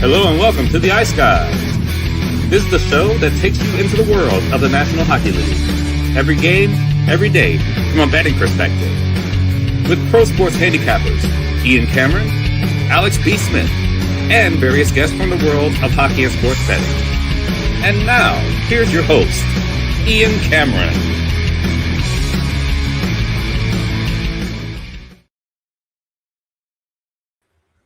Hello and welcome to the Ice Guys. This is the show that takes you into the world of the National Hockey League. Every game, every day, from a betting perspective. With pro sports handicappers, Ian Cameron, Alex B. Smith, and various guests from the world of hockey and sports betting. And now, here's your host, Ian Cameron.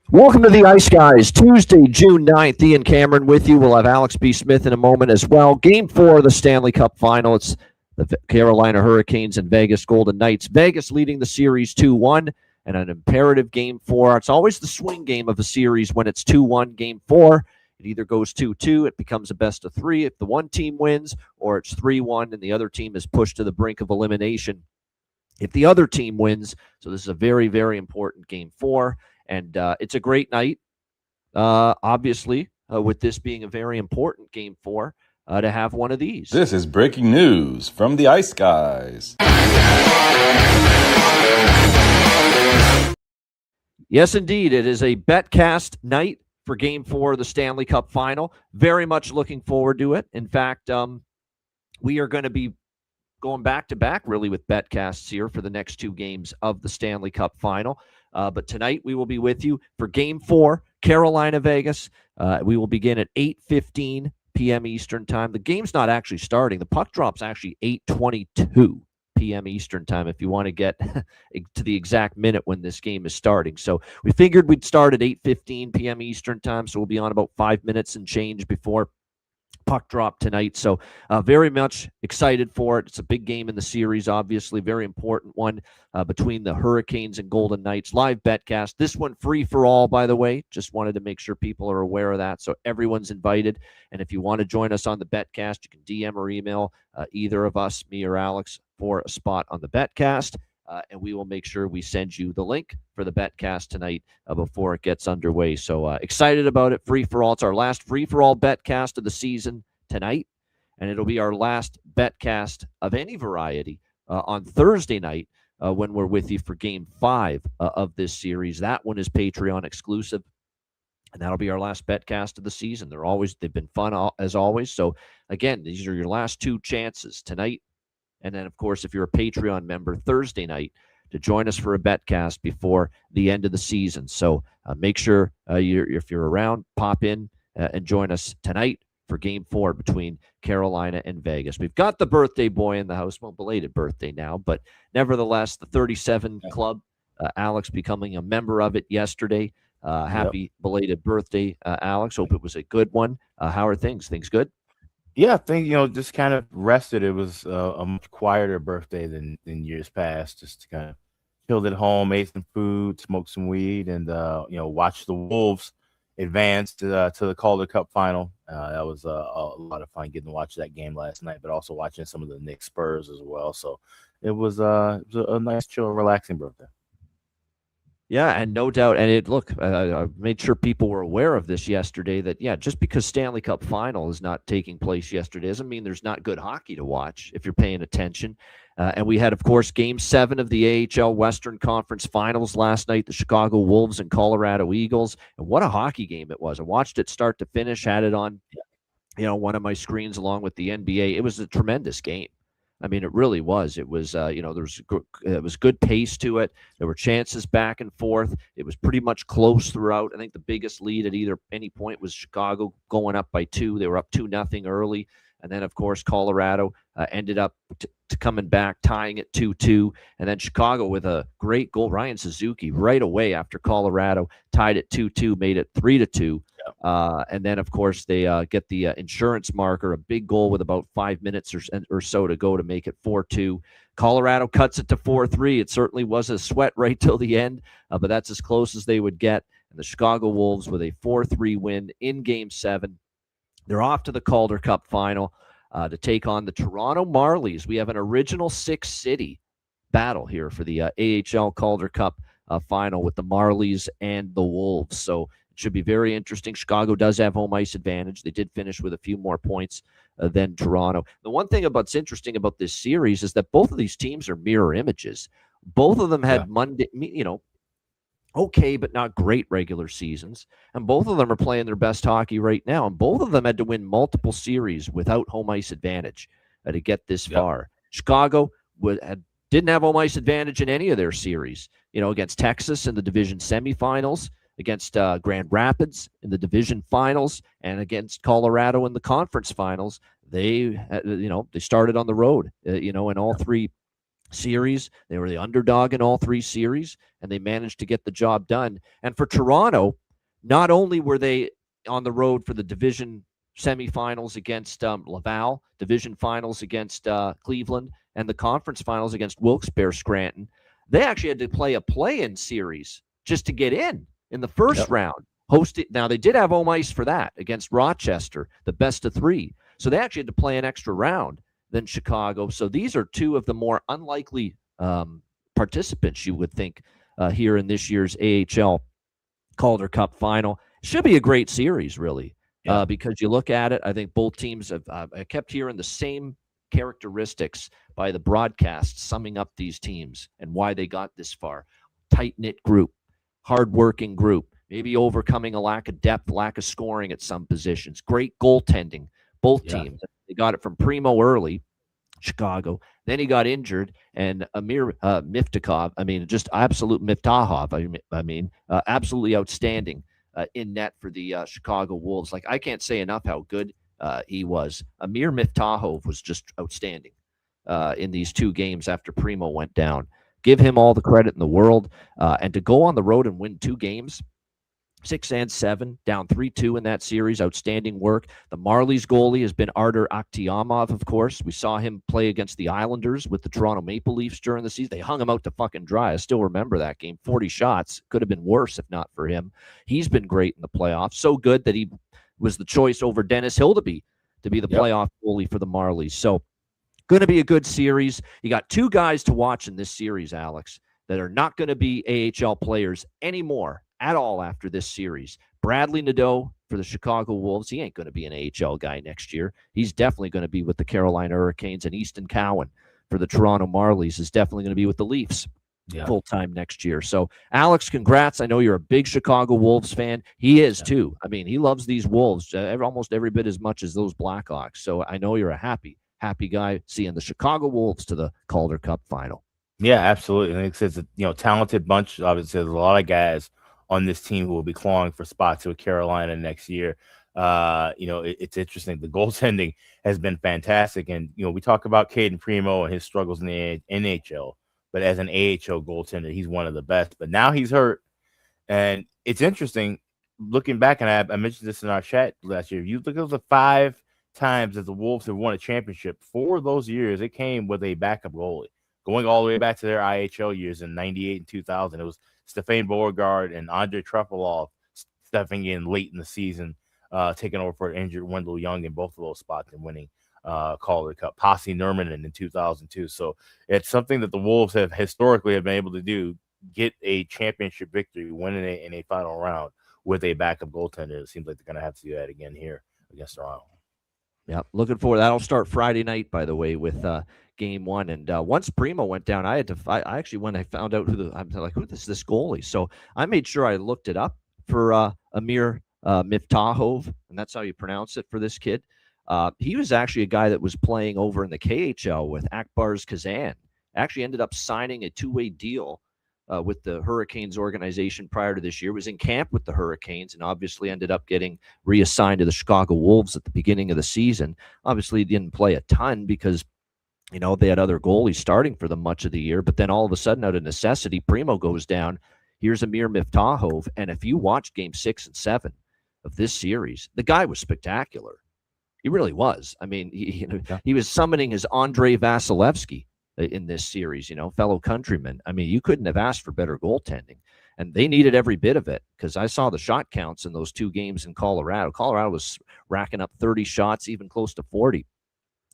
Welcome to the Ice Guys, Tuesday, June 9th. Ian Cameron with you. We'll have Alex B. Smith in a moment as well. Game 4 of the Stanley Cup Final. It's the Carolina Hurricanes and Vegas Golden Knights. Vegas leading the series 2-1 and an imperative Game 4. It's always the swing game of a series when it's 2-1. Game 4, it either goes 2-2, it becomes a best of 3 if the one team wins, or it's 3-1 and the other team is pushed to the brink of elimination if the other team wins. So this is a very, very important Game 4. And it's a great night, obviously, with this being a very important Game 4, to have one of these. This is breaking news from the Ice Guys. Yes, indeed. It is a BetCast night for Game 4 of the Stanley Cup Final. Very much looking forward to it. In fact, we are going to be going back-to-back, really, with BetCasts here for the next 2 games of the Stanley Cup Final. But tonight we will be with you for Game 4, Carolina-Vegas. We will begin at 8:15 p.m. Eastern Time. The game's not actually starting. The puck drop's actually 8:22 p.m. Eastern Time if you want to get to the exact minute when this game is starting. So we figured we'd start at 8:15 p.m. Eastern Time, so we'll be on about 5 minutes and change before puck drop tonight. So very much excited for it. It's a big game in the series, obviously. Very important one between the Hurricanes and Golden Knights. Live betcast. This one free for all, by the way. Just wanted to make sure people are aware of that. So everyone's invited. And if you want to join us on the betcast, you can DM or email either of us, me or Alex, for a spot on the betcast. And we will make sure we send you the link for the betcast tonight before it gets underway. So excited about it. Free for all. It's our last free for all betcast of the season tonight, and it'll be our last betcast of any variety on Thursday night when we're with you for Game 5 of this series. That one is Patreon exclusive, and that'll be our last betcast of the season. They've been fun as always. So again, these are your last 2 chances tonight. And then, of course, if you're a Patreon member, Thursday night, to join us for a betcast before the end of the season. So make sure if you're around, pop in and join us tonight for Game 4 between Carolina and Vegas. We've got the birthday boy in the house. Well, belated birthday now, but nevertheless, the 37 Club, Alex becoming a member of it yesterday. Happy belated birthday, Alex. Hope it was a good one. How are things? Things good? Yeah, I think, just kind of rested. It was a much quieter birthday than years past. Just kind of chilled at home, ate some food, smoked some weed, and, watched the Wolves advance to the Calder Cup Final. That was a lot of fun getting to watch that game last night, but also watching some of the Knicks Spurs as well. So it was a nice, chill, relaxing birthday. Yeah, and no doubt. And I made sure people were aware of this yesterday that, just because Stanley Cup Final is not taking place yesterday doesn't mean there's not good hockey to watch if you're paying attention. And we had, of course, Game 7 of the AHL Western Conference Finals last night, the Chicago Wolves and Colorado Eagles. And what a hockey game it was. I watched it start to finish, had it on, one of my screens along with the NBA. It was a tremendous game. I mean, it it was good pace to it. There were chances back and forth. It was pretty much close throughout. I think the biggest lead at any point was Chicago going up by 2. They were up 2-0 early. And then, of course, Colorado ended up coming back, tying it 2-2. And then Chicago with a great goal, Ryan Suzuki, right away after Colorado tied it 2-2, made it 3-2. And then, of course, they get the insurance marker, a big goal with about 5 minutes or so to go to make it 4-2. Colorado cuts it to 4-3. It certainly was a sweat right till the end, but that's as close as they would get. And the Chicago Wolves with a 4-3 win in Game 7. They're off to the Calder Cup Final to take on the Toronto Marlies. We have an original 6-city battle here for the AHL Calder Cup Final with the Marlies and the Wolves. So it should be very interesting. Chicago does have home ice advantage. They did finish with a few more points than Toronto. The one thing that's interesting about this series is that both of these teams are mirror images. Both of them had Monday, okay, but not great regular seasons. And both of them are playing their best hockey right now. And both of them had to win multiple series without home ice advantage to get this far. Chicago didn't have home ice advantage in any of their series, against Texas in the division semifinals, against Grand Rapids in the division finals, and against Colorado in the conference finals. They started on the road, in all three series. They were the underdog in all three series, and they managed to get the job done. And for Toronto, not only were they on the road for the division semifinals against Laval, division finals against Cleveland, and the conference finals against Wilkes-Barre Scranton, they actually had to play a play-in series just to get in the first round. Now, they did have home ice for that against Rochester, the best of three. So they actually had to play an extra round than Chicago. So these are two of the more unlikely participants, you would think, here in this year's AHL Calder Cup Final. Should be a great series, really, because you look at it, I think both teams have kept hearing the same characteristics by the broadcast summing up these teams and why they got this far. Tight-knit group, hard-working group, maybe overcoming a lack of depth, lack of scoring at some positions. Great goaltending, both teams. They got it from Primo early, Chicago. Then he got injured, and Amir Miftahov, just absolute Miftahov, absolutely outstanding in net for the Chicago Wolves. Like, I can't say enough how good he was. Amir Miftahov was just outstanding in these two games after Primo went down. Give him all the credit in the world. And to go on the road and win two games, 6-7, down 3-2 in that series. Outstanding work. The Marlies goalie has been Artur Akhtiamov, of course. We saw him play against the Islanders with the Toronto Maple Leafs during the season. They hung him out to fucking dry. I still remember that game. 40 shots. Could have been worse if not for him. He's been great in the playoffs. So good that he was the choice over Dennis Hildeby to be the playoff goalie for the Marlies. So going to be a good series. You got two guys to watch in this series, Alex, that are not going to be AHL players anymore at all after this series. Bradley Nadeau for the Chicago Wolves. He ain't going to be an AHL guy next year. He's definitely going to be with the Carolina Hurricanes. And Easton Cowan for the Toronto Marlies is definitely going to be with the Leafs full-time next year. So, Alex, congrats. I know you're a big Chicago Wolves fan. He is, too. He loves these Wolves almost every bit as much as those Blackhawks. So I know you're a happy guy seeing the Chicago Wolves to the Calder Cup Final. Yeah, absolutely. I think it's a talented bunch. Obviously, there's a lot of guys on this team who will be clawing for spots with Carolina next year. It's interesting. The goaltending has been fantastic. And, we talk about Caden Primo and his struggles in the NHL, but as an AHL goaltender, he's one of the best. But now he's hurt. And it's interesting looking back, and I mentioned this in our chat last year. You look at the 5 times that the Wolves have won a championship. 4 of those years, it came with a backup goalie. Going all the way back to their IHL years in 98 and 2000, it was Stefan Beauregard and Andrei Trefilov stepping in late in the season, taking over for injured Wendell Young in both of those spots and winning Calder Cup. Pasi Nurminen in 2002. So it's something that the Wolves have historically been able to do, get a championship victory, winning it in a final round with a backup goaltender. It seems like they're going to have to do that again here against Toronto. Yeah, looking forward. That'll start Friday night, by the way, with Game 1. And once Primo went down, I actually, when I found out I'm like, who is this goalie? So I made sure I looked it up for Amir Miftahov, and that's how you pronounce it for this kid. He was actually a guy that was playing over in the KHL with Akbars Kazan. Actually ended up signing a 2-way deal with the Hurricanes organization prior to this year. Was in camp with the Hurricanes and obviously ended up getting reassigned to the Chicago Wolves at the beginning of the season. Obviously didn't play a ton because, they had other goalies starting for them much of the year. But then all of a sudden, out of necessity, Primo goes down. Here's Amir Miftahov. And if you watch Game 6 and 7 of this series, the guy was spectacular. He really was. He was summoning his Andrei Vasilevsky in this series, fellow countryman. You couldn't have asked for better goaltending. And they needed every bit of it because I saw the shot counts in those 2 games in Colorado. Colorado was racking up 30 shots, even close to 40,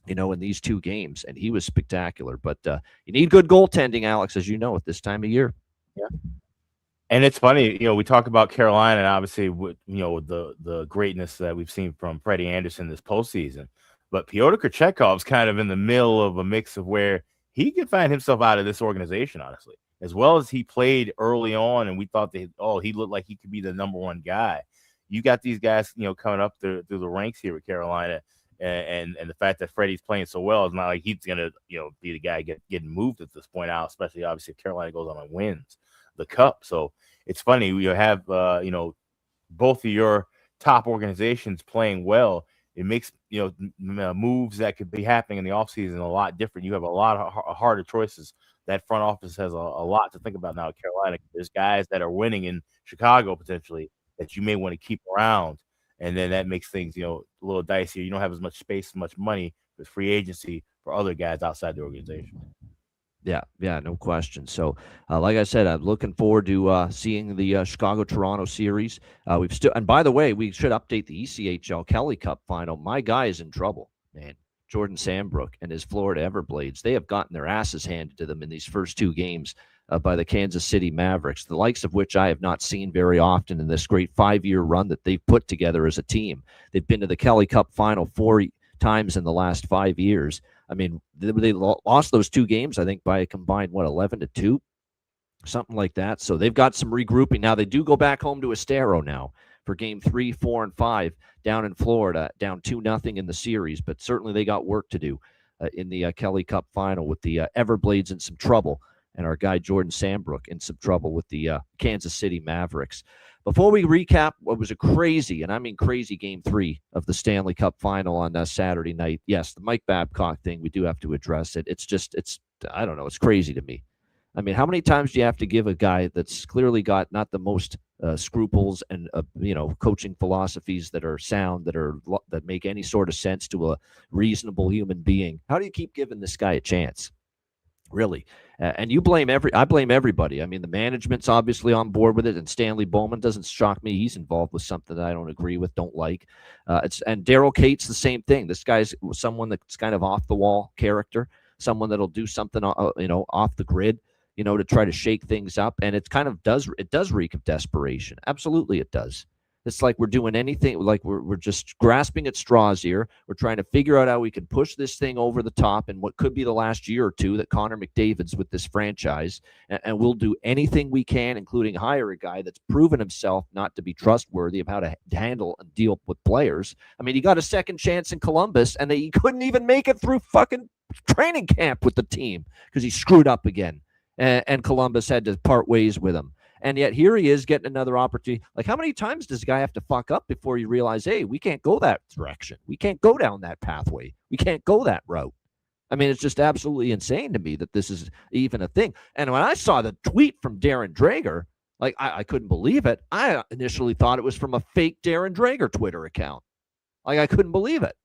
in these 2 games. And he was spectacular. But you need good goaltending, Alex, as you know, at this time of year. Yeah. And it's funny, we talk about Carolina and obviously with, the greatness that we've seen from Freddie Anderson this postseason. But Pyotr Kochekov's kind of in the middle of a mix of where he could find himself out of this organization, honestly. as well as he played early on, and we thought that he looked like he could be the number one guy. You got these guys, coming up through the ranks here with Carolina, and the fact that Freddie's playing so well is not like he's gonna be the guy getting moved at this point out, especially obviously if Carolina goes on and wins the cup. So it's funny you have both of your top organizations playing well. It makes moves that could be happening in the offseason a lot different. You have a lot of harder choices. That front office has a lot to think about now at Carolina. There's guys that are winning in Chicago potentially that you may want to keep around, and then that makes things a little dicey. You don't have as much space, as much money with free agency for other guys outside the organization. Yeah, no question. So, like I said, I'm looking forward to seeing the Chicago-Toronto series. And by the way, we should update the ECHL Kelly Cup Final. My guy is in trouble, man. Jordan Sambrook and his Florida Everblades. They have gotten their asses handed to them in these first two games by the Kansas City Mavericks, the likes of which I have not seen very often in this great 5-year run that they've put together as a team. They've been to the Kelly Cup Final 4 times in the last 5 years. I mean, they lost those two games, I think, by a combined, 11-2, something like that. So they've got some regrouping. Now, they do go back home to Estero now for game 3, 4, and 5 down in Florida, down 2-0 in the series. But certainly they got work to do in the Kelly Cup Final with the Everblades in some trouble and our guy Jordan Sambrook in some trouble with the Kansas City Mavericks. Before we recap what was a crazy, and I mean crazy, game 3 of the Stanley Cup Final on Saturday night. Yes, the Mike Babcock thing, we do have to address it. I don't know, it's crazy to me. I mean, how many times do you have to give a guy that's clearly got not the most scruples and coaching philosophies that are sound, that make any sort of sense to a reasonable human being? How do you keep giving this guy a chance? Really. And I blame everybody. I mean, the management's obviously on board with it, and Stanley Bowman doesn't shock me. He's involved with something that I don't agree with, don't like. And Daryl Cates, the same thing. This guy's someone that's kind of off the wall character, someone that'll do something, off the grid, to try to shake things up. And it does reek of desperation. Absolutely, it does. It's like we're doing anything, like we're just grasping at straws here. We're trying to figure out how we can push this thing over the top in what could be the last year or two that Connor McDavid's with this franchise. And we'll do anything we can, including hire a guy that's proven himself not to be trustworthy of how to handle and deal with players. I mean, he got a second chance in Columbus, and he couldn't even make it through fucking training camp with the team because he screwed up again. And Columbus had to part ways with him. And yet here he is getting another opportunity. Like, how many times does a guy have to fuck up before you realize, hey, we can't go that direction. We can't go down that pathway. We can't go that route. I mean, it's just absolutely insane to me that this is even a thing. And when I saw the tweet from Darren Drager, like, I couldn't believe it. I initially thought it was from a fake Darren Drager Twitter account. Like, I couldn't believe it.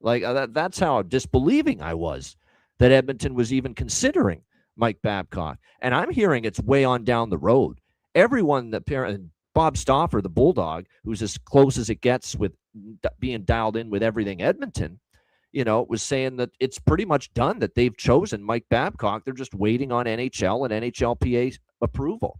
Like, that's how disbelieving I was that Edmonton was even considering Mike Babcock. And I'm hearing it's way on down the road. Everyone, Bob Stauffer, the Bulldog, who's as close as it gets with being dialed in with everything Edmonton, was saying that it's pretty much done, that they've chosen Mike Babcock. They're just waiting on NHL and NHLPA approval.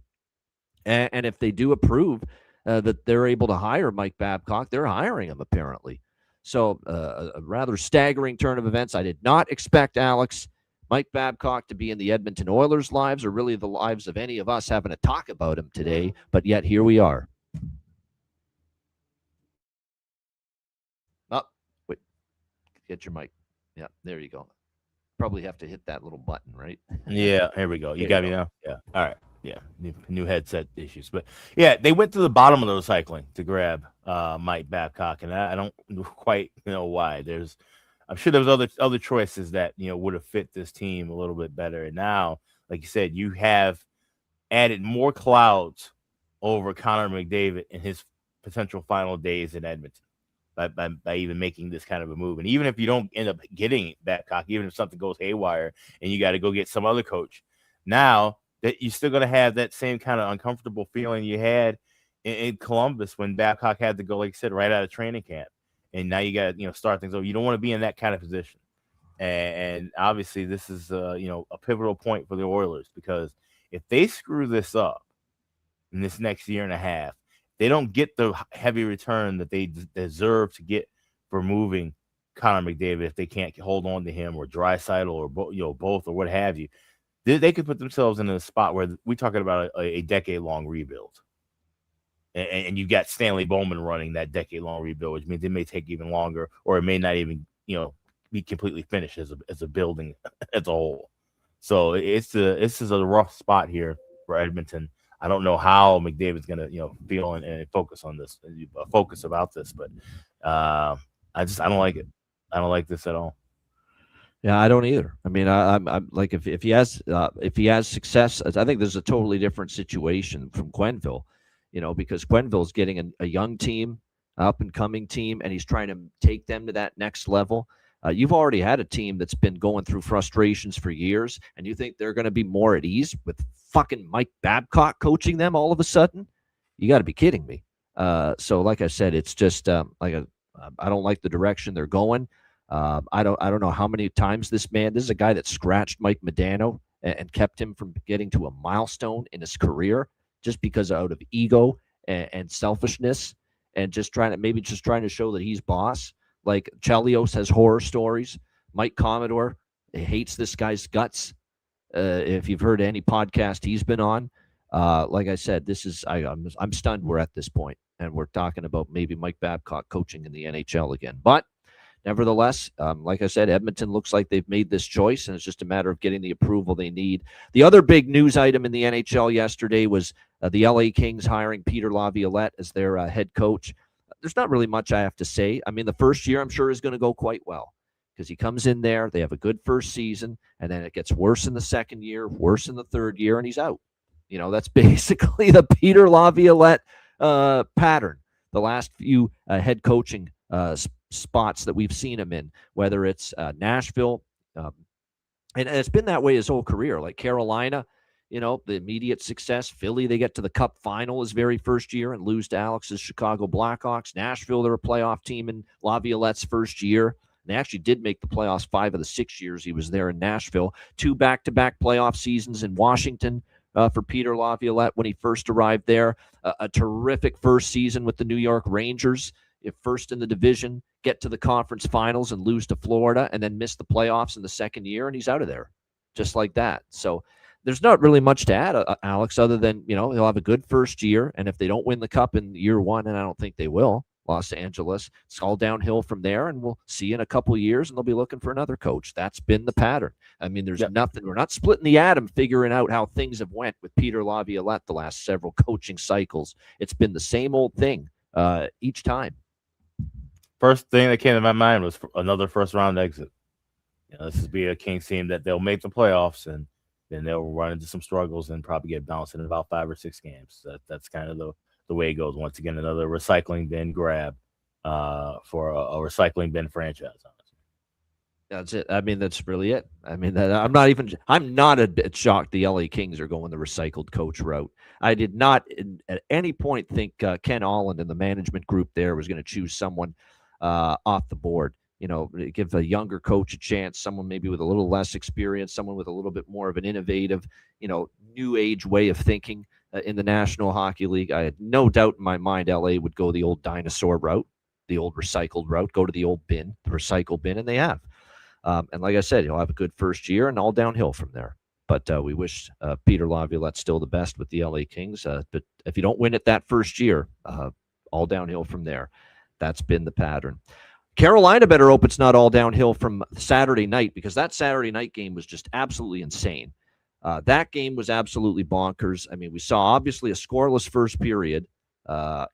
And if they do approve that they're able to hire Mike Babcock, they're hiring him, apparently. So a rather staggering turn of events. I did not expect, Alex, Mike Babcock to be in the Edmonton Oilers' lives, or really the lives of any of us having to talk about him today, but yet here we are. Oh, wait. Get your mic. Yeah, there you go. Probably have to hit that little button, right? Yeah, here we go. You got me now? Yeah. All right. Yeah, new headset issues. But, yeah, they went to the bottom of the recycling to grab Mike Babcock, and I don't quite know why. I'm sure there was other choices that would have fit this team a little bit better. And now, like you said, you have added more clouds over Connor McDavid in his potential final days in Edmonton by even making this kind of a move. And even if you don't end up getting Babcock, even if something goes haywire and you got to go get some other coach, now that you're still going to have that same kind of uncomfortable feeling you had in Columbus when Babcock had to go, like you said, right out of training camp. And now you got to start things over. You don't want to be in that kind of position. And obviously this is a pivotal point for the Oilers, because if they screw this up in this next year and a half, they don't get the heavy return that they deserve to get for moving Connor McDavid. If they can't hold on to him, or Draisaitl, or both, or what have you, they could put themselves in a spot where we're talking about a decade-long rebuild. And you got Stanley Bowman running that decade-long rebuild, which means it may take even longer, or it may not even, be completely finished as a building as a whole. So this is a rough spot here for Edmonton. I don't know how McDavid's gonna, feel and focus on this, focus about this, but I don't like it. I don't like this at all. Yeah, I don't either. I mean, I'm like if he has success, I think there's a totally different situation from Quenneville, because Quenneville's getting a young team, up and coming team, and he's trying to take them to that next level. You've already had a team that's been going through frustrations for years, and you think they're going to be more at ease with fucking Mike Babcock coaching them all of a sudden? You got to be kidding me. So, like I said, it's just I don't like the direction they're going. I don't know how many times this is a guy that scratched Mike Modano and kept him from getting to a milestone in his career just because out of ego and selfishness and just trying to show that he's boss. Like Chelios has horror stories. Mike Commodore hates this guy's guts. If you've heard any podcast he's been on, like I said, I'm stunned we're at this point and we're talking about maybe Mike Babcock coaching in the NHL again. But nevertheless, like I said, Edmonton looks like they've made this choice, and it's just a matter of getting the approval they need. The other big news item in the NHL yesterday was the LA Kings hiring Peter Laviolette as their head coach. There's not really much I have to say. I mean, the first year I'm sure is going to go quite well because he comes in there, they have a good first season, and then it gets worse in the second year, worse in the third year, and he's out. That's basically the Peter Laviolette pattern. The last few head coaching spots that we've seen him in, whether it's Nashville, and it's been that way his whole career. Like Carolina, the immediate success. Philly, they get to the Cup Final his very first year and lose to Alex's Chicago Blackhawks. Nashville, they're a playoff team in Laviolette's first year. And they actually did make the playoffs 5 of the 6 years he was there in Nashville. 2 back-to-back playoff seasons in Washington for Peter Laviolette when he first arrived there. A terrific first season with the New York Rangers. If first in the division, get to the conference finals and lose to Florida, and then miss the playoffs in the second year, and he's out of there just like that. So there's not really much to add, Alex, other than, he'll have a good first year, and if they don't win the Cup in year 1, and I don't think they will, Los Angeles, it's all downhill from there, and we'll see in a couple of years, and they'll be looking for another coach. That's been the pattern. I mean, there's nothing. We're not splitting the atom figuring out how things have went with Peter Laviolette the last several coaching cycles. It's been the same old thing each time. First thing that came to my mind was another first-round exit. This is be a Kings team that they'll make the playoffs, and then they'll run into some struggles and probably get bounced in about 5 or 6 games. That's kind of the way it goes. Once again, another recycling bin grab for a recycling bin franchise. That's it. I mean, that's really it. I mean, I'm not a bit shocked the LA Kings are going the recycled coach route. I did not at any point think Ken Holland and the management group there was going to choose someone off the board. Give a younger coach a chance, someone maybe with a little less experience, someone with a little bit more of an innovative, new age way of thinking in the National Hockey League. I had no doubt in my mind LA would go the old dinosaur route, the old recycled route, go to the old bin, the recycle bin, and they have. And like I said, he'll have a good first year and all downhill from there. But we wish Peter Laviolette still the best with the LA Kings. But if you don't win it that first year, all downhill from there. That's been the pattern. Carolina better hope it's not all downhill from Saturday night, because that Saturday night game was just absolutely insane. That game was absolutely bonkers. I mean, we saw obviously a scoreless first period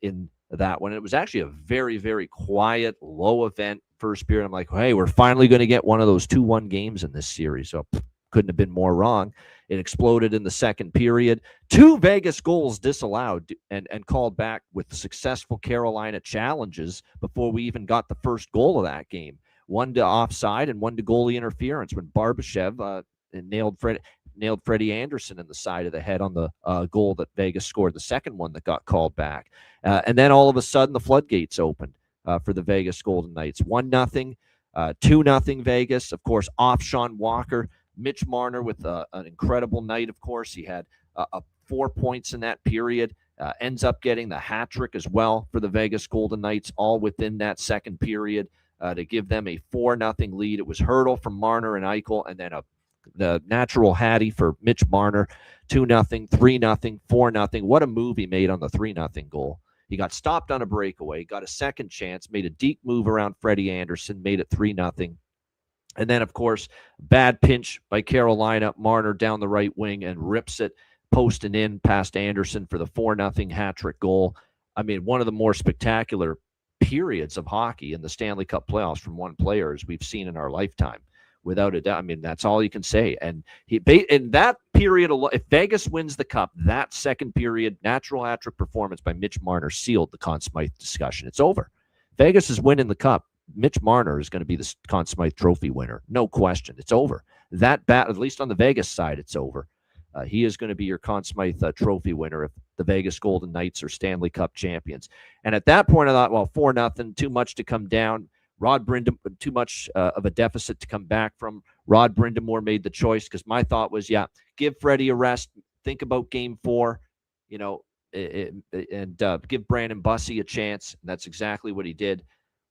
in that one. It was actually a very, very quiet, low event first period. I'm like, hey, we're finally going to get one of those 2-1 games in this series. So couldn't have been more wrong. It exploded in the second period. 2 Vegas goals disallowed and called back with successful Carolina challenges before we even got the first goal of that game. 1 to offside and 1 to goalie interference when Barbashev nailed Freddie Anderson in the side of the head on the goal that Vegas scored, the second one that got called back. And then all of a sudden the floodgates opened for the Vegas Golden Knights. 1-0, 2-0 Vegas. Of course, off Sean Walker. Mitch Marner with an incredible night, of course. He had 4 points in that period. Ends up getting the hat trick as well for the Vegas Golden Knights, all within that second period to give them a 4-0 lead. It was Hurdle from Marner and Eichel, and then a The natural Hattie for Mitch Marner, 2-0, 3-0, 4-0. What a move he made on the 3-0 goal. He got stopped on a breakaway, got a second chance, made a deep move around Freddie Anderson, made it 3-0. And then, of course, bad pinch by Carolina. Marner down the right wing and rips it, posting in past Anderson for the 4-0 hat-trick goal. I mean, one of the more spectacular periods of hockey in the Stanley Cup playoffs from one player as we've seen in our lifetime, without a doubt. I mean, that's all you can say. And in that period, if Vegas wins the Cup, that second period, natural hat-trick performance by Mitch Marner sealed the Conn Smythe discussion. It's over. Vegas is winning the Cup. Mitch Marner is going to be the Conn Smythe Trophy winner. No question. It's over. At least on the Vegas side, it's over. He is going to be your Conn Smythe Trophy winner if the Vegas Golden Knights are Stanley Cup champions. And at that point, I thought, well, 4-0, too much to come down. Rod Brind'Amour, too much of a deficit to come back from. Rod Brind'Amour made the choice because my thought was, give Freddie a rest. Think about Game 4, and give Brandon Bussey a chance. And that's exactly what he did.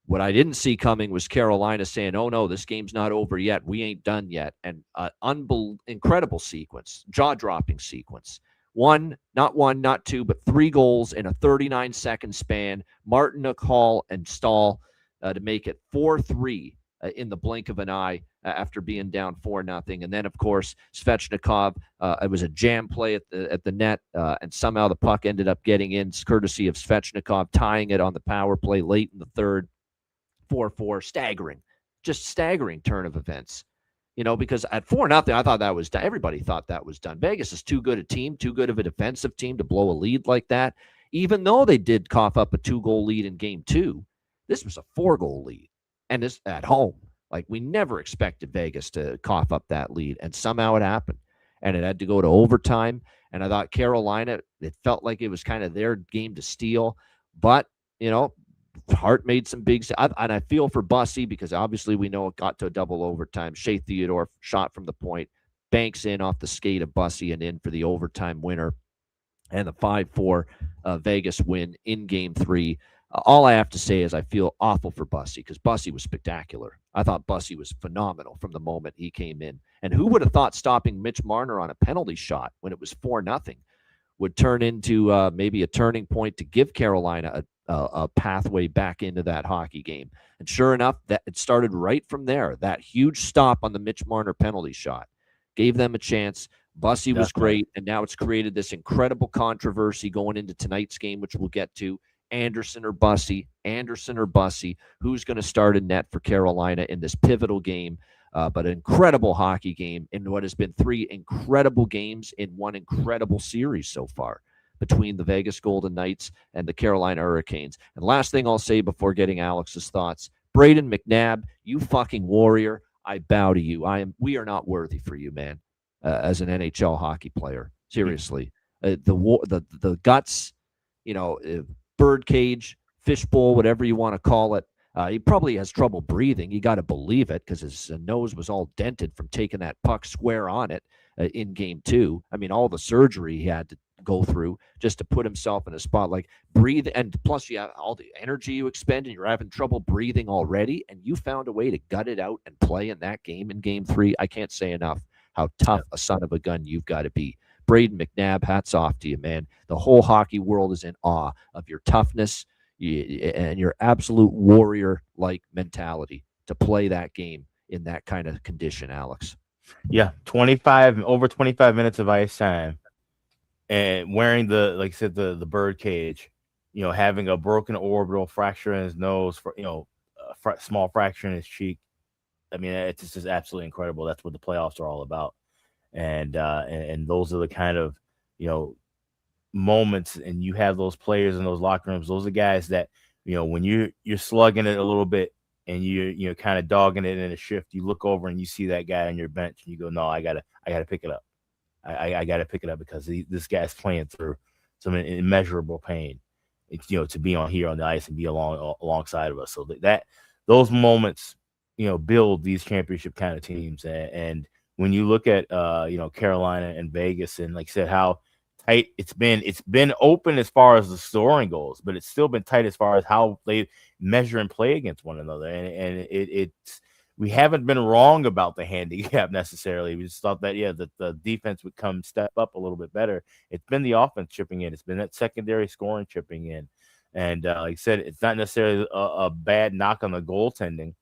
What I didn't see coming was Carolina saying, oh, no, this game's not over yet. We ain't done yet. And incredible sequence, jaw-dropping sequence. Not one, not two, but 3 goals in a 39-second span. Martinook, Hall, and Stahl to make it 4-3 in the blink of an eye after being down 4-0. And then, of course, Svechnikov, it was a jam play at the net, and somehow the puck ended up getting in, courtesy of Svechnikov, tying it on the power play late in the third. 4-4, staggering turn of events. Because at 4-0, I thought that was done. Everybody thought that was done. Vegas is too good a team, too good of a defensive team to blow a lead like that. Even though they did cough up a 2-goal lead in Game 2, this was a 4-goal lead, and this at home. Like, we never expected Vegas to cough up that lead, and somehow it happened. And it had to go to overtime. And I thought Carolina, it felt like it was kind of their game to steal, but Hart made some big, and I feel for Bussy because obviously we know it got to a double overtime. Shea Theodore shot from the point, banks in off the skate of Bussy and in for the overtime winner, and the 5-4 Vegas win in Game 3. All I have to say is I feel awful for Bussy because Bussy was spectacular. I thought Bussy was phenomenal from the moment he came in. And who would have thought stopping Mitch Marner on a penalty shot when it was 4-0 would turn into maybe a turning point to give Carolina a pathway back into that hockey game. And sure enough, that it started right from there. That huge stop on the Mitch Marner penalty shot gave them a chance. Bussy was great, and now it's created this incredible controversy going into tonight's game, which we'll get to. Anderson or Bussy, who's going to start in net for Carolina in this pivotal game. But an incredible hockey game in what has been 3 incredible games in one incredible series so far between the Vegas Golden Knights and the Carolina Hurricanes. And last thing I'll say before getting Alex's thoughts, Brayden McNabb, you fucking warrior, I bow to you. We are not worthy for you, man, as an NHL hockey player. Seriously. The guts, birdcage, fishbowl, whatever you want to call it. He probably has trouble breathing. You got to believe it because his nose was all dented from taking that puck square on it in Game 2. I mean, all the surgery he had to go through just to put himself in a spot like breathe. And plus, you have all the energy you expend and you're having trouble breathing already. And you found a way to gut it out and play in that game in Game 3. I can't say enough how tough a son of a gun you've got to be. Brayden McNabb, hats off to you, man. The whole hockey world is in awe of your toughness and your absolute warrior-like mentality to play that game in that kind of condition, Alex. Yeah, over 25 minutes of ice time, and wearing like I said, the bird cage, having a broken orbital, fracture in his nose, a small fracture in his cheek. I mean, it's just absolutely incredible. That's what the playoffs are all about, and those are the kind of moments, and you have those players in those locker rooms. Those are guys that when you're slugging it a little bit and you're kind of dogging it in a shift, you look over and you see that guy on your bench and you go, no, I gotta pick it up. I gotta pick it up because this guy's playing through some immeasurable pain. It's, to be on here on the ice and be alongside of us. So those moments build these championship kind of teams. And when you look at Carolina and Vegas, and like I said, how tight it's been open as far as the scoring goes, but it's still been tight as far as how they measure and play against one another. And it's we haven't been wrong about the handicap necessarily. We just thought that, that the defense would come step up a little bit better. It's been the offense chipping in. It's been that secondary scoring chipping in. And like I said, it's not necessarily a bad knock on the goaltending.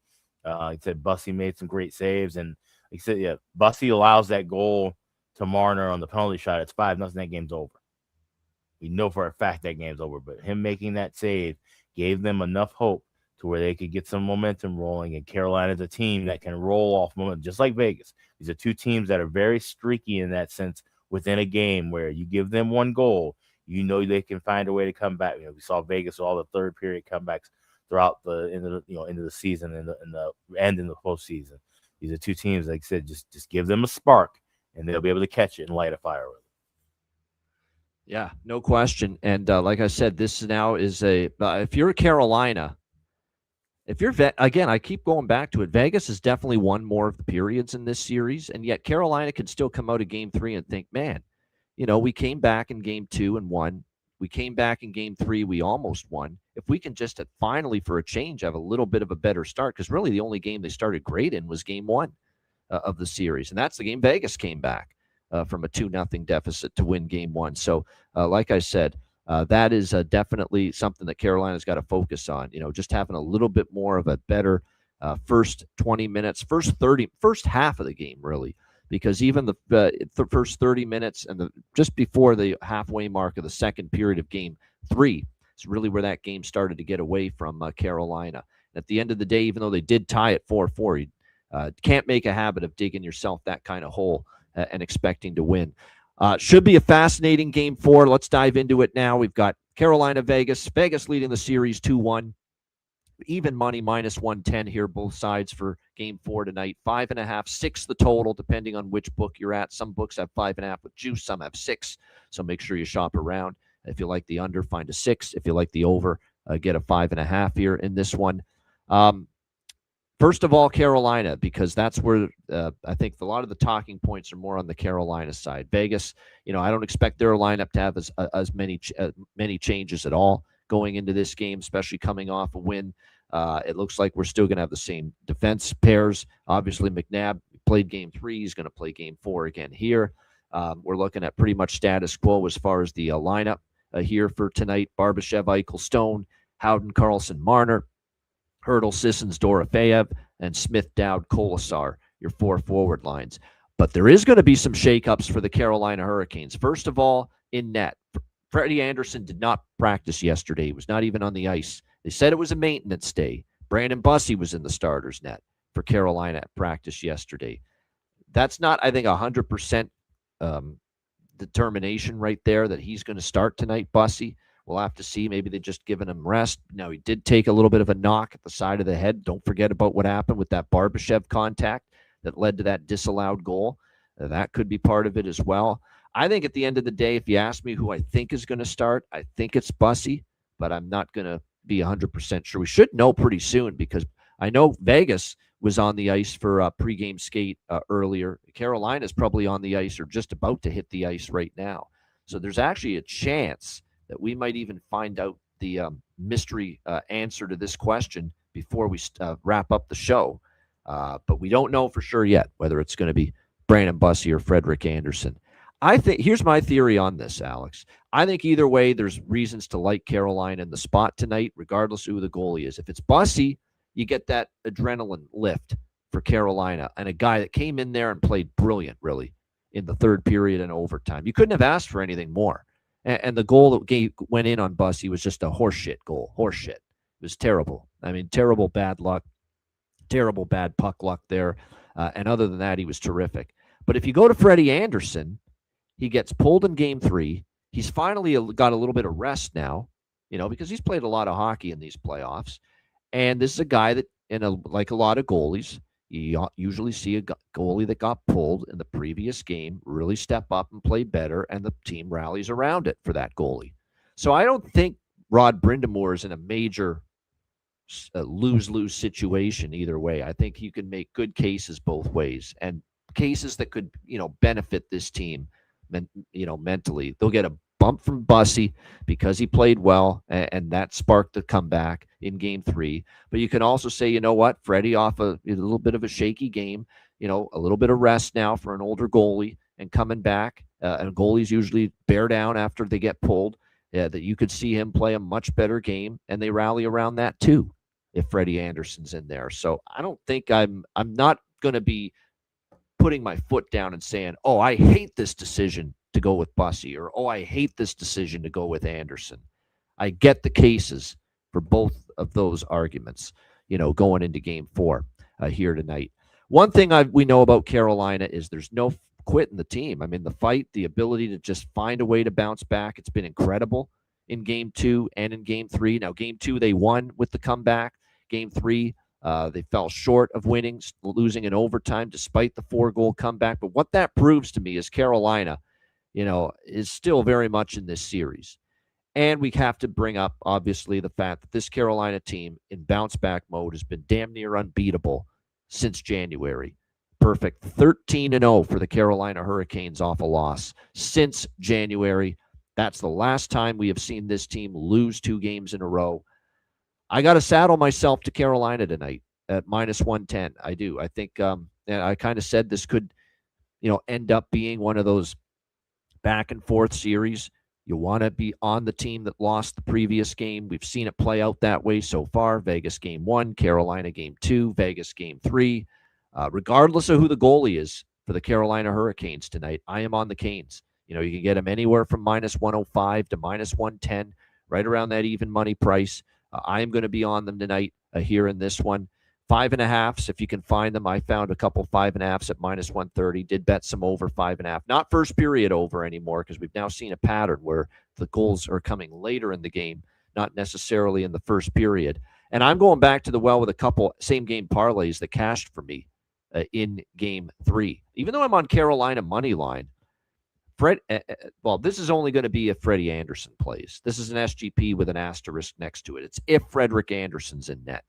Like I said, Bussy made some great saves. And like I said, Bussy allows that goal to Marner on the penalty shot. It's 5-0. That game's over. We know for a fact that game's over. But him making that save gave them enough hope to where they could get some momentum rolling. And Carolina's a team that can roll off momentum, just like Vegas. These are two teams that are very streaky in that sense within a game, where you give them one goal, you know they can find a way to come back. We saw Vegas with all the third period comebacks throughout the end of the season and in the postseason. These are two teams, like I said, just give them a spark, and they'll be able to catch it and light a fire with it. Yeah, no question. And like I said, this now is if you're Carolina. If you're again, I keep going back to it. Vegas has definitely won more of the periods in this series, and yet Carolina can still come out of Game 3 and think, man, we came back in Game 2 and won. We came back in Game 3, we almost won. If we can just finally, for a change, have a little bit of a better start, because really the only game they started great in was Game 1 of the series, and that's the game Vegas came back from a 2-0 deficit to win Game 1. So, like I said, that is definitely something that Carolina's got to focus on. Just having a little bit more of a better first 20 minutes, first half of the game, really, because even the first 30 minutes and just before the halfway mark of the second period of Game 3 is really where that game started to get away from Carolina. At the end of the day, even though they did tie it 4-4, you can't make a habit of digging yourself that kind of hole and expecting to win. Should be a fascinating Game 4. Let's dive into it now. We've got Carolina, Vegas. Vegas leading the series 2-1. Even money, -110 here, both sides for Game 4 tonight. 5.5, 6 the total, depending on which book you're at. Some books have 5.5 with juice. Some have 6. So make sure you shop around. If you like the under, find a 6. If you like the over, get a 5.5 here in this one. First of all, Carolina, because that's where I think a lot of the talking points are more on the Carolina side. Vegas, I don't expect their lineup to have as many changes at all going into this game, especially coming off a win. It looks like we're still going to have the same defense pairs. Obviously, McNabb played Game 3. He's going to play Game 4 again here. We're looking at pretty much status quo as far as the lineup here for tonight. Barbashev, Eichel, Stone, Howden, Carlson, Marner, Hurdle, Sissons, Dorofeyev, and Smith, Dowd, Kolasar, your 4 forward lines. But there is going to be some shakeups for the Carolina Hurricanes. First of all, in net, Freddie Anderson did not practice yesterday. He was not even on the ice. They said it was a maintenance day. Brandon Bussey was in the starters net for Carolina at practice yesterday. That's not, I think, 100% determination right there that he's going to start tonight, Bussey. We'll have to see. Maybe they've just given him rest. Now, he did take a little bit of a knock at the side of the head. Don't forget about what happened with that Barbashev contact that led to that disallowed goal. That could be part of it as well. I think at the end of the day, if you ask me who I think is going to start, I think it's Bussey, but I'm not going to be 100% sure. We should know pretty soon, because I know Vegas was on the ice for a pregame skate earlier. Carolina's probably on the ice or just about to hit the ice right now. So there's actually a chance that we might even find out the mystery answer to this question before we wrap up the show. But we don't know for sure yet whether it's going to be Brandon Bussey or Frederik Andersen. I think here's my theory on this, Alex. I think either way, there's reasons to like Carolina in the spot tonight, regardless of who the goalie is. If it's Bussey, you get that adrenaline lift for Carolina, and a guy that came in there and played brilliant, really, in the third period and overtime. You couldn't have asked for anything more. And the goal that went in on Bussey was just a horseshit goal. Horseshit. It was terrible. I mean, terrible bad luck, terrible bad puck luck there. And other than that, he was terrific. But if you go to Freddie Andersen, he gets pulled in Game 3. He's finally got a little bit of rest now, because he's played a lot of hockey in these playoffs. And this is a guy that, like a lot of goalies, you usually see a goalie that got pulled in the previous game really step up and play better, and the team rallies around it for that goalie. So I don't think Rod Brind'Amour is in a major lose-lose situation either way. I think you can make good cases both ways, and cases that could, benefit this team, mentally. They'll get a bump from Bussy because he played well, and that sparked the comeback in Game 3. But you can also say, you know what, Freddie off a little bit of a shaky game, a little bit of rest now for an older goalie and coming back. And goalies usually bear down after they get pulled. That you could see him play a much better game, and they rally around that too if Freddie Anderson's in there. So I don't think I'm not going to be putting my foot down and saying, oh, I hate this decision to go with Bussy, or, oh, I hate this decision to go with Anderson. I get the cases for both of those arguments, going into Game 4 here tonight. One thing we know about Carolina is there's no quitting the team. I mean, the fight, the ability to just find a way to bounce back, it's been incredible in Game 2 and in Game 3. Now, Game 2, they won with the comeback. Game 3, they fell short of winning, losing in overtime despite the 4-goal comeback. But what that proves to me is Carolina, is still very much in this series. And we have to bring up, obviously, the fact that this Carolina team in bounce-back mode has been damn near unbeatable since January. Perfect 13-0 for the Carolina Hurricanes off a loss since January. That's the last time we have seen this team lose 2 games in a row. I got to saddle myself to Carolina tonight at -110. I do. I think I kind of said this could, end up being one of those back and forth series. You want to be on the team that lost the previous game. We've seen it play out that way so far. Vegas Game 1, Carolina Game 2, Vegas Game 3. Regardless of who the goalie is for the Carolina Hurricanes tonight, I am on the Canes. You can get them anywhere from -105 to -110, right around that even money price. I am going to be on them tonight here in this one. 5.5s, if you can find them. I found a couple 5.5s at -130. Did bet some over 5.5. Not first period over anymore, because we've now seen a pattern where the goals are coming later in the game, not necessarily in the first period. And I'm going back to the well with a couple same game parlays that cashed for me in Game 3. Even though I'm on Carolina money line, this is only going to be if Freddie Anderson plays. This is an SGP with an asterisk next to it. It's if Frederik Anderson's in net.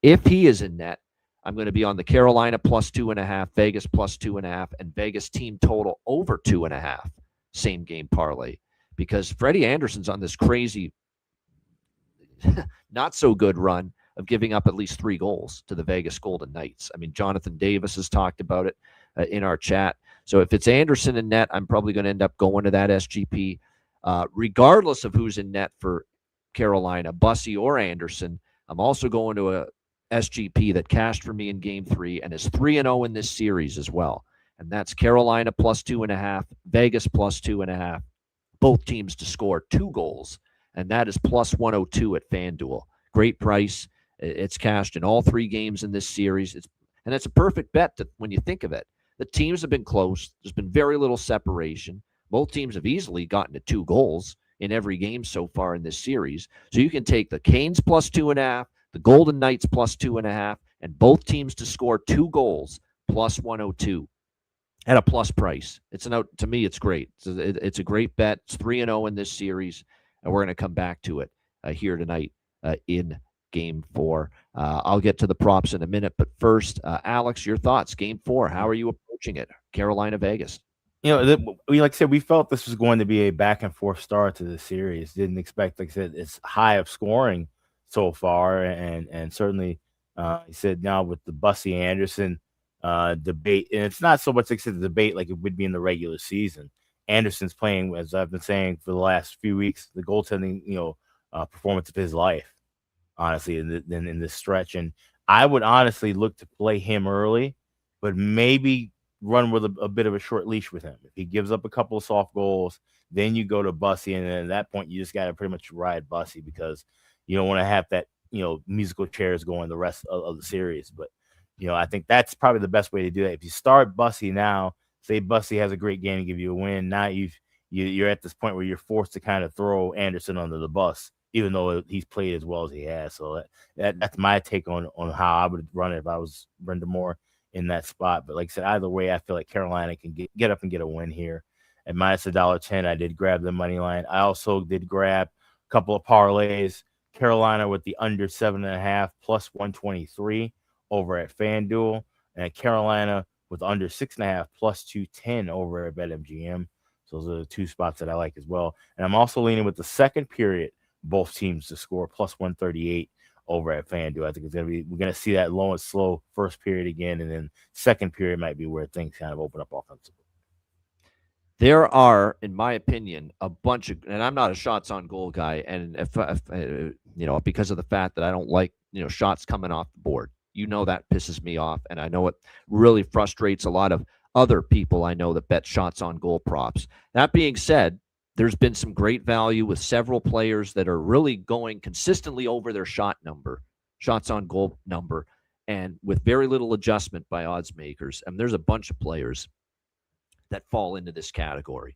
If he is in net, I'm going to be on the Carolina +2.5, Vegas +2.5, and Vegas team total over 2.5 same game parlay, because Freddie Anderson's on this crazy, not so good run of giving up at least 3 goals to the Vegas Golden Knights. I mean, Jonathan Davis has talked about it in our chat. So if it's Anderson in net, I'm probably going to end up going to that SGP. Regardless of who's in net for Carolina, Bussy or Anderson, I'm also going to a SGP that cashed for me in Game 3 and is 3-0 in this series as well. And that's Carolina +2.5, Vegas +2.5. Both teams to score 2 goals, and that is +102 at FanDuel. Great price. It's cashed in all 3 games in this series. And it's a perfect bet when you think of it. The teams have been close. There's been very little separation. Both teams have easily gotten to 2 goals in every game so far in this series. So you can take the Canes +2.5, the Golden Knights +2.5, and both teams to score 2 goals +102 at a plus price. To me, it's great. It's a great bet. It's 3-0 in this series, and we're going to come back to it here tonight in Game 4. I'll get to the props in a minute, but first, Alex, your thoughts. Game 4, how are you approaching it? Carolina, Vegas. Like I said, we felt this was going to be a back and forth start to the series. Didn't expect, like I said, it's high of scoring so far, and certainly, he said now with the Bussy Anderson debate, and it's not so much like I said the debate like it would be in the regular season. Anderson's playing, as I've been saying for the last few weeks, the goaltending performance of his life, honestly, in this stretch. And I would honestly look to play him early, but maybe run with a bit of a short leash with him. If he gives up a couple of soft goals, then you go to Bussy, and then at that point, you just got to pretty much ride Bussy, because you don't want to have that, musical chairs going the rest of the series. But, I think that's probably the best way to do that. If you start Bussy now, say Bussy has a great game and give you a win, now you're at this point where you're forced to kind of throw Anderson under the bus, even though he's played as well as he has. So that's my take on how I would run it if I was Brenda Moore in that spot. But like I said, either way, I feel like Carolina can get up and get a win here. At -$1.10, I did grab the money line. I also did grab a couple of parlays. Carolina with the under 7.5 +123 over at FanDuel, and Carolina with under 6.5 +210 over at BetMGM. So those are the two spots that I like as well. And I'm also leaning with the second period, both teams to score plus 138 over at FanDuel. I think we're gonna see that low and slow first period again, and then second period might be where things kind of open up offensively. There are, in my opinion, a bunch of, and I'm not a shots on goal guy, and if because of the fact that I don't like shots coming off the board, that pisses me off, and I know it really frustrates a lot of other people I know that bet shots on goal props. That being said, there's been some great value with several players that are really going consistently over their shots on goal number, and with very little adjustment by odds makers. And there's a bunch of players that fall into this category.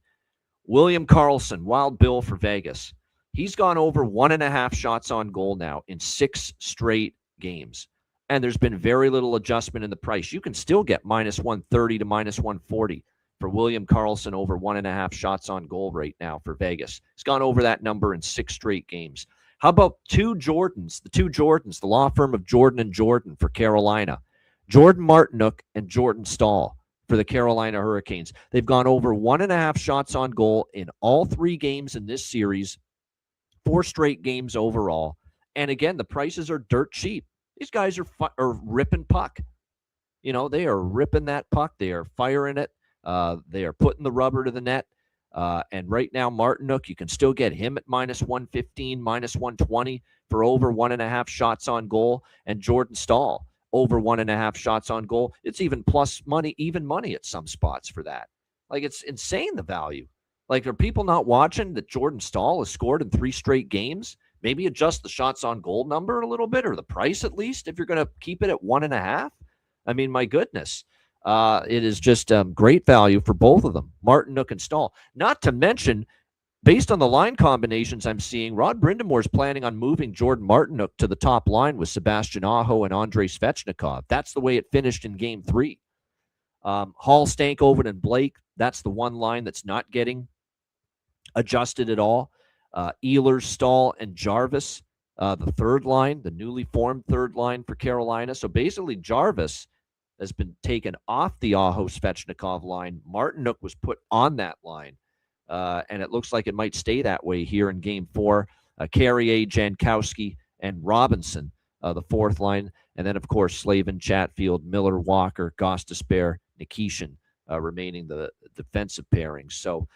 William Karlsson, Wild Bill for Vegas. He's gone over 1.5 shots on goal now in 6 straight games. And there's been very little adjustment in the price. You can still get minus 130 to minus 140 for William Karlsson over 1.5 shots on goal right now for Vegas. He's gone over that number in 6 straight games. How about the two Jordans, the law firm of Jordan and Jordan for Carolina. Jordan Martinook and Jordan Stahl for the Carolina Hurricanes. They've gone over 1.5 shots on goal in all 3 games in this series, 4 straight games overall. And again, the prices are dirt cheap. These guys are ripping puck. They are ripping that puck. They are firing it. They are putting the rubber to the net. And right now, Martinook, you can still get him at minus 115, minus 120 for over 1.5 shots on goal. And Jordan Stahl, over 1.5 shots on goal. It's even even money at some spots for that. Like, it's insane, the value. Like, are people not watching that Jordan Stahl has scored in 3 straight games? Maybe adjust the shots on goal number a little bit, or the price at least, if you're going to keep it at 1.5. I mean, my goodness. It is just great value for both of them, Martinook and Stahl. Not to mention, based on the line combinations I'm seeing, Rod Brind'Amour is planning on moving Jordan Martinook to the top line with Sebastian Aho and Andrei Svechnikov. That's the way it finished in Game 3. Hall, Stankoven, and Blake, that's the one line that's not getting adjusted at all. Ehlers, Stahl, and Jarvis, the third line, the newly formed third line for Carolina. So basically, Jarvis has been taken off the Aho Svechnikov line. Martinook was put on that line, and it looks like it might stay that way here in Game 4. Carrier, Jankowski, and Robinson, the fourth line. And then, of course, Slavin, Chatfield, Miller, Walker, Gostisbehere, Nikishin, remaining the defensive pairings. So,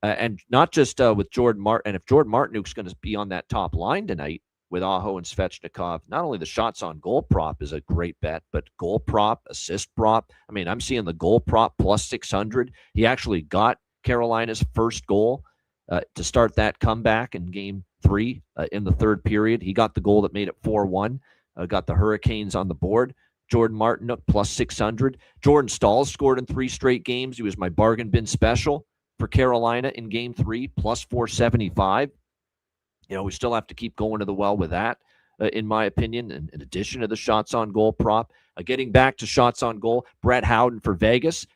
and not just with Jordan Martin. And if Jordan Martinook's going to be on that top line tonight with Aho and Svechnikov, not only the shots on goal prop is a great bet, but goal prop, assist prop. I mean, I'm seeing the goal prop plus 600. He actually got Carolina's first goal to start that comeback in Game 3 in the third period. He got the goal that made it 4-1, got the Hurricanes on the board. Jordan Martinook plus 600. Jordan Stahl scored in 3 straight games. He was my bargain bin special for Carolina in Game 3, plus 475. We still have to keep going to the well with that, in my opinion, in addition to the shots on goal prop. Getting back to shots on goal, Brett Howden for Vegas,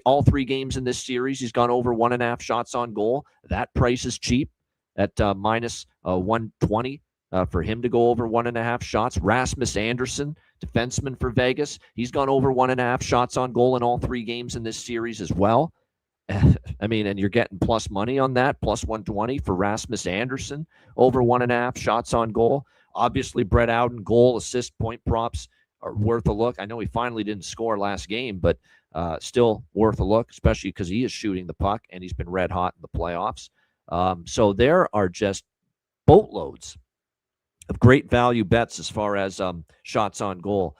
all 3 games in this series, he's gone over 1.5 shots on goal. That price is cheap at minus 120 for him to go over 1.5 shots. Rasmus Andersson, defenseman for Vegas, he's gone over 1.5 shots on goal in all 3 games in this series as well. I mean, and you're getting plus money on that, plus 120 for Rasmus Andersson, over 1.5 shots on goal. Obviously, Brett Howden, goal, assist, point props are worth a look. I know he finally didn't score last game, but still worth a look, especially because he is shooting the puck and he's been red hot in the playoffs. So there are just boatloads of great value bets as far as shots on goal.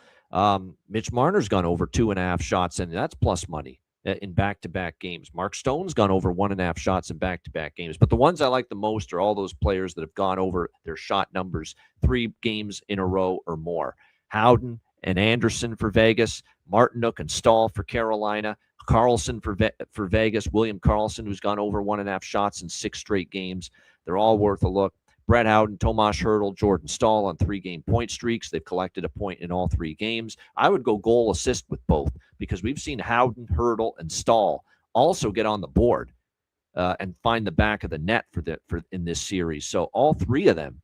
Mitch Marner's gone over 2.5 shots, and that's plus money in back-to-back games. Mark Stone's gone over 1.5 shots in back-to-back games. But the ones I like the most are all those players that have gone over their shot numbers 3 games in a row or more. Howden and Anderson for Vegas, Martinook and Stahl for Carolina, Karlsson for Vegas, William Karlsson, who's gone over 1.5 shots in 6 straight games. They're all worth a look. Brett Howden, Tomas Hertl, Jordan Stahl on 3-game point streaks. They've collected a point in all 3 games. I would go goal assist with both because we've seen Howden, Hertl, and Stahl also get on the board and find the back of the net for in this series. So all 3 of them,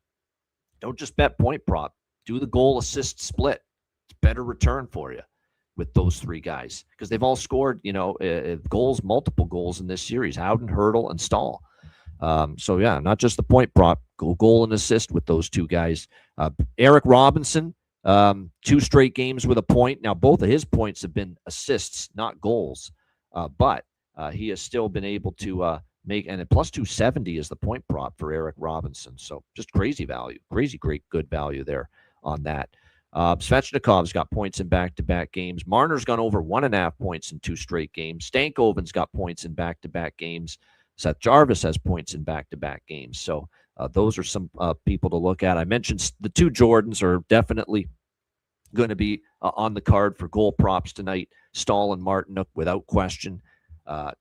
don't just bet point prop. Do the goal assist split. It's better return for you. with those three guys because they've all scored, goals, multiple goals in this series. Howden, Hurdle, and Stahl. So yeah, not just the point prop, goal and assist with those two guys. Eric Robinson, 2 straight games with a point. Now both of his points have been assists, not goals, but he has still been able to make, and a plus 270 is the point prop for Eric Robinson. So just crazy value, great good value there on that. Svechnikov's got points in back-to-back games. Marner's gone over 1.5 points in 2 straight games. Stankoven's got points in back-to-back games. Seth Jarvis has points in back-to-back games. So those are some people to look at. I mentioned the 2 Jordans are definitely going to be on the card for goal props tonight. Stahl and Martinook without question.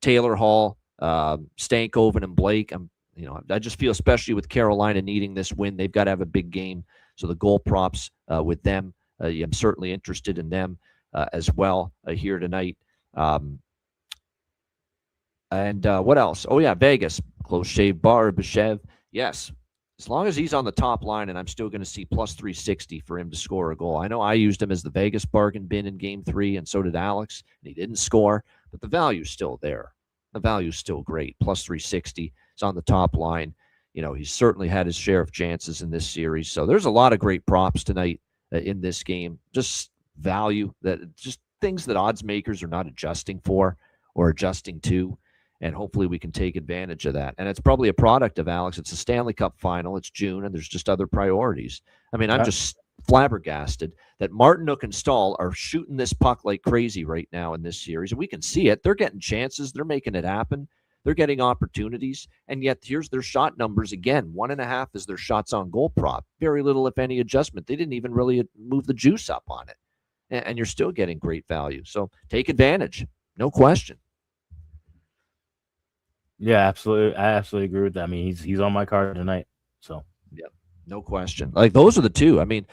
Taylor Hall, Stankoven, and Blake. I just feel, especially with Carolina needing this win, they've got to have a big game. So the goal props with them, I'm certainly interested in them as well here tonight. And what else? Oh, yeah, Vegas. Close shave Barbashev. Yes, as long as he's on the top line, and I'm still going to see plus 360 for him to score a goal. I know I used him as the Vegas bargain bin in Game 3, and so did Alex, and he didn't score, but the value's still there. The value's still great. Plus 360. It's on the top line. He's certainly had his share of chances in this series. So there's a lot of great props tonight in this game. Just value, just things that odds makers are not adjusting for or adjusting to. And hopefully we can take advantage of that. And it's probably a product of, Alex, it's a Stanley Cup final. It's June, and there's just other priorities. I mean, I'm just flabbergasted that Martinook and Stahl are shooting this puck like crazy right now in this series. And we can see it. They're getting chances. They're making it happen. They're getting opportunities. And yet here's their shot numbers again. 1.5 is their shots on goal prop. Very little, if any, adjustment. They didn't even really move the juice up on it. And you're still getting great value. So take advantage. No question. Yeah, absolutely. I absolutely agree with that. I mean, he's on my card tonight. So yeah, no question. Like those are the two. I mean,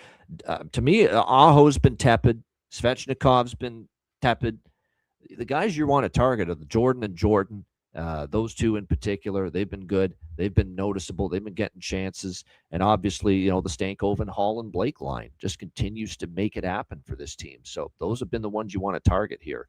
to me, Aho's been tepid. Svechnikov's been tepid. The guys you want to target are the Jordan and Jordan. Those two in particular, they've been good. They've been noticeable. They've been getting chances. And obviously, the Stankoven, Hall, and Blake line just continues to make it happen for this team. So those have been the ones you want to target here.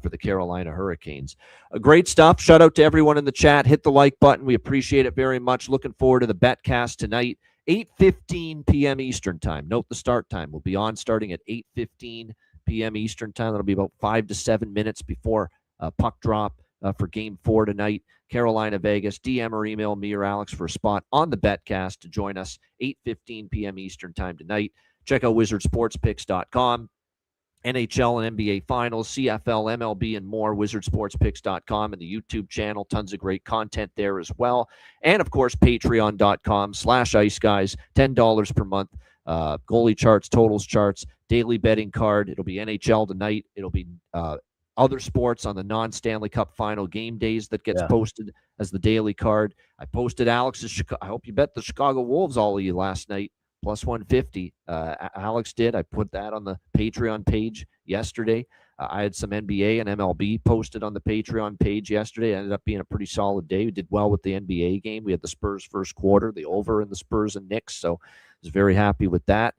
For the Carolina Hurricanes. Great stuff. Shout out to everyone in the chat. Hit the like button. We appreciate it very much. Looking forward to the betcast tonight, 8:15 p.m. Eastern time. Note the start time. We'll be on starting at 8:15 p.m. Eastern time. That'll be about 5 to 7 minutes before puck drop for Game 4 tonight. Carolina, Vegas. DM or email me or Alex for a spot on the betcast to join us 8:15 p.m. Eastern time tonight. Check out wizardsportspicks.com. NHL and NBA Finals, CFL, MLB, and more, wizardsportspicks.com and the YouTube channel. Tons of great content there as well. And, of course, patreon.com/Ice Guys, $10 per month. Goalie charts, totals charts, daily betting card. It'll be NHL tonight. It'll be other sports on the non-Stanley Cup Final game days that gets posted as the daily card. I posted Alex's I hope you bet the Chicago Wolves, all of you, last night. Plus 150. Alex did. I put that on the Patreon page yesterday. I had some NBA and MLB posted on the Patreon page yesterday. It ended up being a pretty solid day. We did well with the NBA game. We had the Spurs first quarter, the over in the Spurs and Knicks. So I was very happy with that.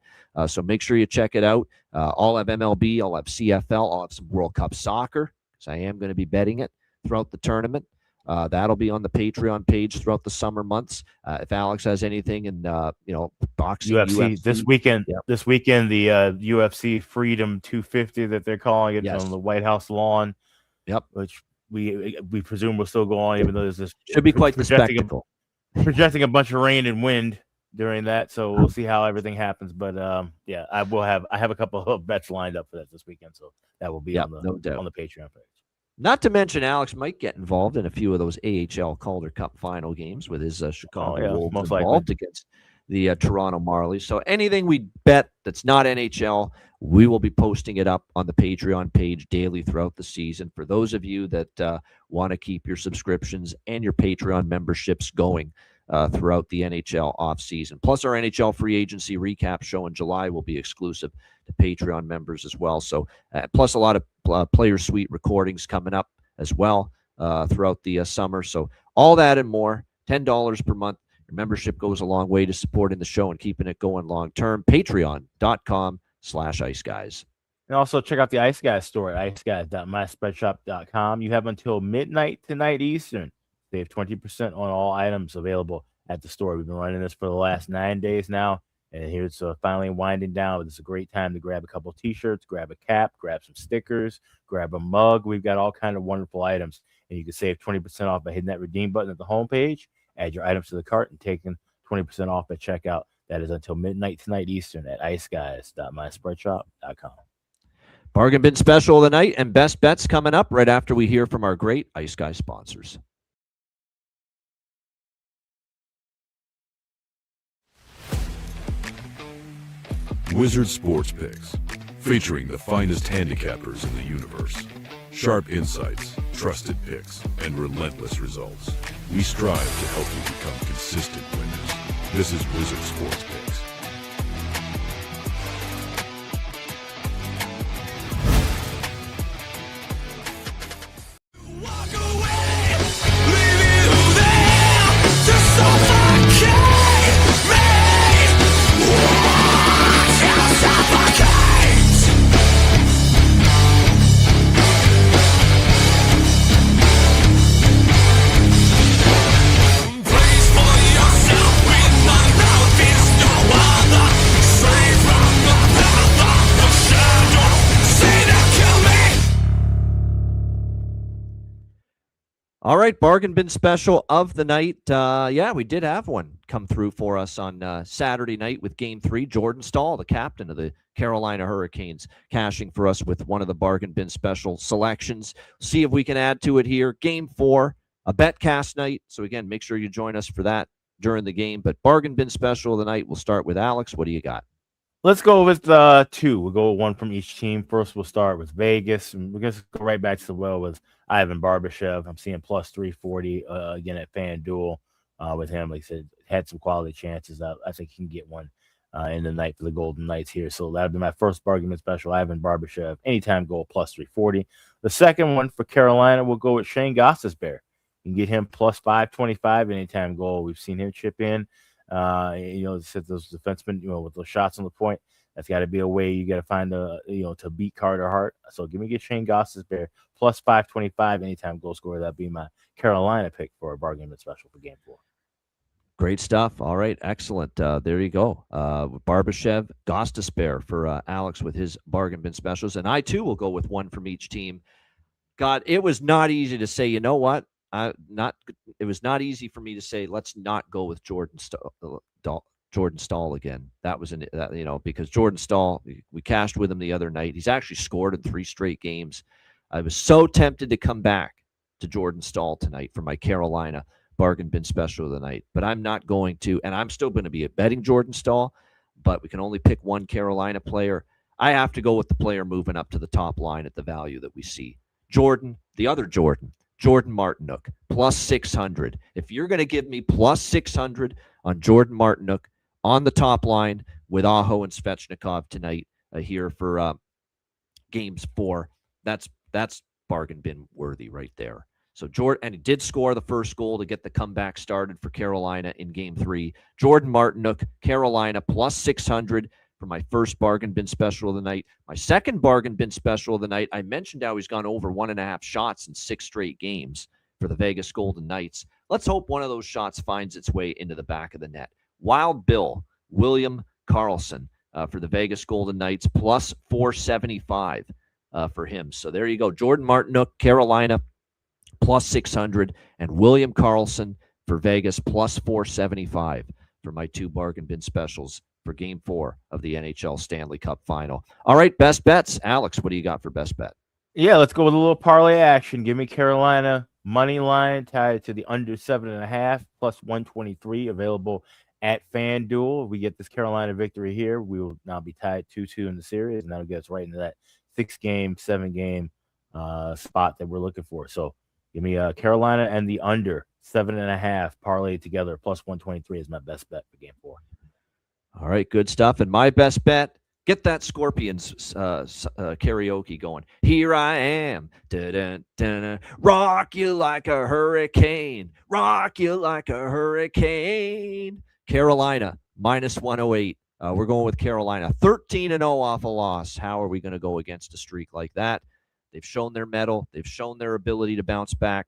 So make sure you check it out. I'll have MLB. I'll have CFL. I'll have some World Cup soccer because I am going to be betting it throughout the tournament. That'll be on the Patreon page throughout the summer months. If Alex has anything in, boxing, UFC this weekend, the UFC Freedom 250 that they're calling it on the White House lawn. Yep. Which we presume will still go on, even though there's this should be quite the spectacle. Projecting a bunch of rain and wind during that, so we'll see how everything happens. But I have a couple of bets lined up for that this weekend, so that will be on the Patreon page. Not to mention, Alex might get involved in a few of those AHL Calder Cup final games with his Chicago Wolves involved against the Toronto Marlies. So anything we bet that's not NHL, we will be posting it up on the Patreon page daily throughout the season. For those of you that want to keep your subscriptions and your Patreon memberships going throughout the NHL offseason. Plus, our NHL free agency recap show in July will be exclusive to Patreon members as well. So, plus a lot of player suite recordings coming up as well throughout the summer. So, all that and more, $10 per month. Your membership goes a long way to supporting the show and keeping it going long term. Patreon.com/Ice Guys. And also check out the Ice Guys store at iceguys.myspreadshop.com. You have until midnight tonight Eastern. Save 20% on all items available at the store. We've been running this for the last 9 days now, and here's finally winding down. It's a great time to grab a couple T-shirts, grab a cap, grab some stickers, grab a mug. We've got all kind of wonderful items, and you can save 20% off by hitting that redeem button at the homepage. Add your items to the cart and taking 20% off at checkout. That is until midnight tonight Eastern at iceguys.myspreadshop.com. Bargain bin special of the night and best bets coming up right after we hear from our great Ice Guy sponsors. Wizard Sports Picks, featuring the finest handicappers in the universe. Sharp insights, trusted picks, and relentless results. We strive to help you become consistent winners. This is Wizard Sports Picks. All right, bargain bin special of the night. Yeah, we did have one come through for us on Saturday night with Game 3. Jordan Staal, the captain of the Carolina Hurricanes, cashing for us with one of the bargain bin special selections. See if we can add to it here. Game 4, a bet cast night. So again, make sure you join us for that during the game. But bargain bin special of the night, we'll start with Alex. What do you got? Let's go with 2. We'll go with one from each team. First, we'll start with Vegas, and we're going to go right back to the well with Ivan Barbashev. I'm seeing plus 340 again at FanDuel with him. Like I said, had some quality chances. I think he can get one in the night for the Golden Knights here. So that'll be my first bargain special, Ivan Barbashev. Anytime goal plus 340. The second one for Carolina, we'll go with Shane Gostisbehere. You can get him plus 525 anytime goal. We've seen him chip in. Said those defensemen, with those shots on the point, that's got to be a way you got to find to beat Carter Hart. So get Shane Gostisbehere plus 525 anytime goal scorer. That'd be my Carolina pick for a bargain special for Game 4. Great stuff. All right, excellent. There you go. Barbashev, Gostisbehere for Alex with his bargain bin specials, and I too will go with one from each team. God, it was not easy to say. You know what? It was not easy for me to say let's not go with Jordan Staal again. That was because Jordan Staal, we cashed with him the other night. He's actually scored in 3 straight games. I was so tempted to come back to Jordan Staal tonight for my Carolina bargain bin special of the night, but I'm not going to, and I'm still going to be betting Jordan Staal, but we can only pick one Carolina player. I have to go with the player moving up to the top line at the value that we see. Jordan Martinook, plus 600. If you're going to give me plus 600 on Jordan Martinook on the top line with Aho and Svechnikov tonight here for Games 4, that's bargain bin worthy right there. So Jordan, and he did score the first goal to get the comeback started for Carolina in Game 3. Jordan Martinook, Carolina, plus 600 for my first bargain bin special of the night. My second bargain bin special of the night, I mentioned how he's gone over 1.5 shots in 6 straight games for the Vegas Golden Knights. Let's hope one of those shots finds its way into the back of the net. Wild Bill, William Karlsson for the Vegas Golden Knights, plus 475 for him. So there you go. Jordan Martinook, Carolina, plus 600, and William Karlsson for Vegas, plus 475 for my 2 bargain bin specials for Game 4 of the NHL Stanley Cup Final. All right, best bets. Alex, what do you got for best bet? Yeah, let's go with a little parlay action. Give me Carolina money line tied to the under 7.5 plus 123 available at FanDuel. If we get this Carolina victory here, we will now be tied 2-2 in the series, and that'll get us right into that 6-game, 7-game spot that we're looking for. So give me Carolina and the under 7.5 parlay together plus 123 is my best bet for Game 4. All right, good stuff. And my best bet, get that Scorpions karaoke going. Here I am, da-da-da-da. Rock you like a hurricane, rock you like a hurricane. Carolina, minus 108 We're going with Carolina. 13-0 off a loss. How are we going to go against a streak like that? They've shown their mettle. They've shown their ability to bounce back.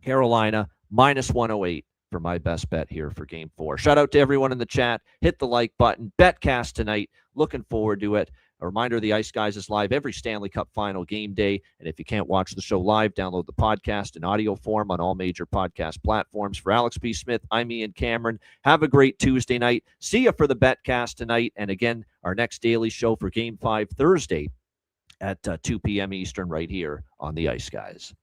Carolina, minus 108 for my best bet here for Game 4. Shout out to everyone in the chat. Hit the like button. Betcast tonight. Looking forward to it. A reminder, the Ice Guys is live every Stanley Cup Final game day. And if you can't watch the show live, download the podcast in audio form on all major podcast platforms. For Alex P. Smith, I'm Ian Cameron. Have a great Tuesday night. See you for the Betcast tonight. And again, our next daily show for Game 5 Thursday at 2 p.m. Eastern right here on the Ice Guys.